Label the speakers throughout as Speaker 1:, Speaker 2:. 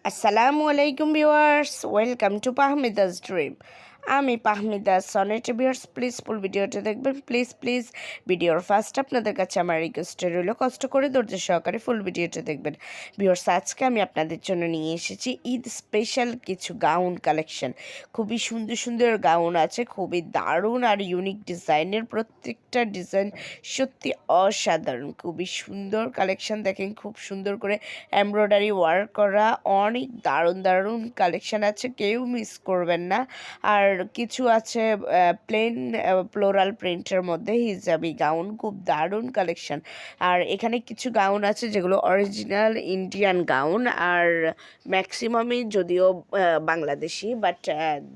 Speaker 1: আসসালামু আলাইকুম viewers, welcome to পাহমিদাস dream. আমি পাহমিদা সনেট। ভিউয়ার্স, প্লিজ ফুল ভিডিওটা দেখবেন। প্লিজ ভিডিওর ফার্স্ট আপনাদের কাছে আমার রিকোয়েস্ট রইল, কষ্ট করে ধৈর্য সহকারে ফুল ভিডিওটা দেখবেন। ভিউয়ার্স, আজকে আমি আপনাদের জন্য নিয়ে এসেছি ঈদ স্পেশাল কিছু গাউন কালেকশন। খুবই সুন্দর সুন্দর গাউন আছে, খুবই দারুণ আর ইউনিক ডিজাইনের। প্রত্যেকটা ডিজাইন সত্যি অসাধারণ, খুবই সুন্দর কালেকশন। দেখেন, খুব সুন্দর করে এমব্রয়ডারি ওয়ার্ক করা, অনেক দারুণ কালেকশন আছে, কেউ মিস করবেন না। আর কিছু আছে প্লেন ফ্লোরাল প্রিন্টের মধ্যে হিজাবি গাউন, খুব দারুণ কালেকশন। আর এখানে কিছু গাউন আছে যেগুলো অরিজিনাল ইন্ডিয়ান গাউন, আর ম্যাক্সিমামই যদিও বাংলাদেশি, বাট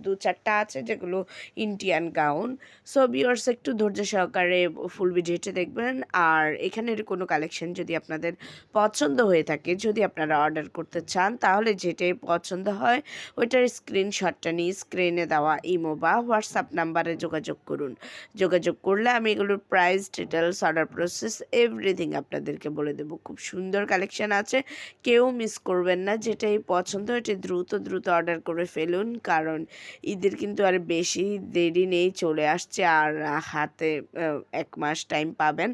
Speaker 1: দু চারটা আছে যেগুলো ইন্ডিয়ান গাউন। সো ভিউয়ার্স, একটু ধৈর্য সহকারে ফুল ভিডিওটা দেখবেন। আর এখানের কোনো কালেকশন যদি আপনাদের পছন্দ হয়ে থাকে, যদি আপনারা অর্ডার করতে চান, তাহলে যেটাই পছন্দ হয় ওইটার স্ক্রিনশটটা নিয়ে স্ক্রিনে দেওয়া ইমো বা হোয়াটসঅ্যাপ নাম্বারে যোগাযোগ করুন। যোগাযোগ করলে আমি এগুলোর price, details, order process everything আপনাদেরকে বলে দেবো। খুব সুন্দর কালেকশন আছে, কেউ মিস করবেন না। যেটাই পছন্দ এটি দ্রুত অর্ডার করে ফেলুন, কারণ ঈদের কিন্তু আর বেশি দেরি নেই, চলে আসছে। আর হাতে 1 মাস টাইম পাবেন।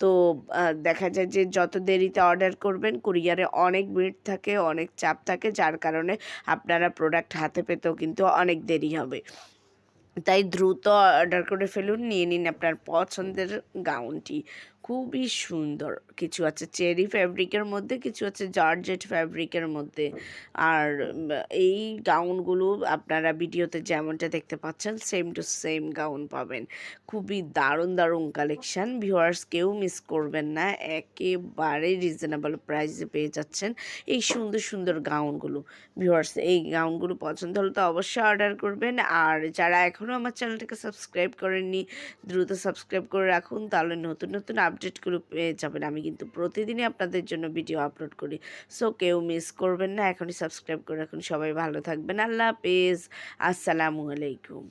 Speaker 1: তো দেখা যায় যে যত দেরিতে অর্ডার করবেন, কুরিয়ারে অনেক ভিড় থাকে, অনেক চাপ থাকে, যার কারণে আপনারা প্রোডাক্ট হাতে পেতেও কিন্তু অনেক দেরি হবে। তাই দ্রুত অর্ডার করে ফেলুন, নিয়ে নিন আপনার পছন্দের গাউনটি। খুবই সুন্দর, কিছু আছে চেরি ফ্যাব্রিকের মধ্যে, কিছু আছে জর্জেট ফ্যাব্রিকের মধ্যে। আর এই গাউনগুলো আপনারা ভিডিওতে যেমনটা দেখতে পাচ্ছেন সেম টু সেম গাউন পাবেন। খুবই দারুণ কালেকশান। ভিউয়ার্স, কেউ মিস করবেন না, একেবারে রিজনেবল প্রাইসে পেয়ে যাচ্ছেন এই সুন্দর গাউনগুলো। ভিউয়ার্স, এই গাউনগুলো পছন্দ হলে তো অবশ্যই অর্ডার করবেন। আর যারা এখনও আমার চ্যানেলটাকে সাবস্ক্রাইব করেননি, দ্রুত সাবস্ক্রাইব করে রাখুন, তাহলে নতুন আপডেটগুলো পেয়ে যাবেন। আমি কিন্তু প্রতিদিনই আপনাদের জন্য ভিডিও আপলোড করি, সো কেউ মিস করবেন না। এখনই সাবস্ক্রাইব করে রাখুন। সবাই ভালো থাকবেন। আল্লাহ হাফেজ। আসসালামু আলাইকুম।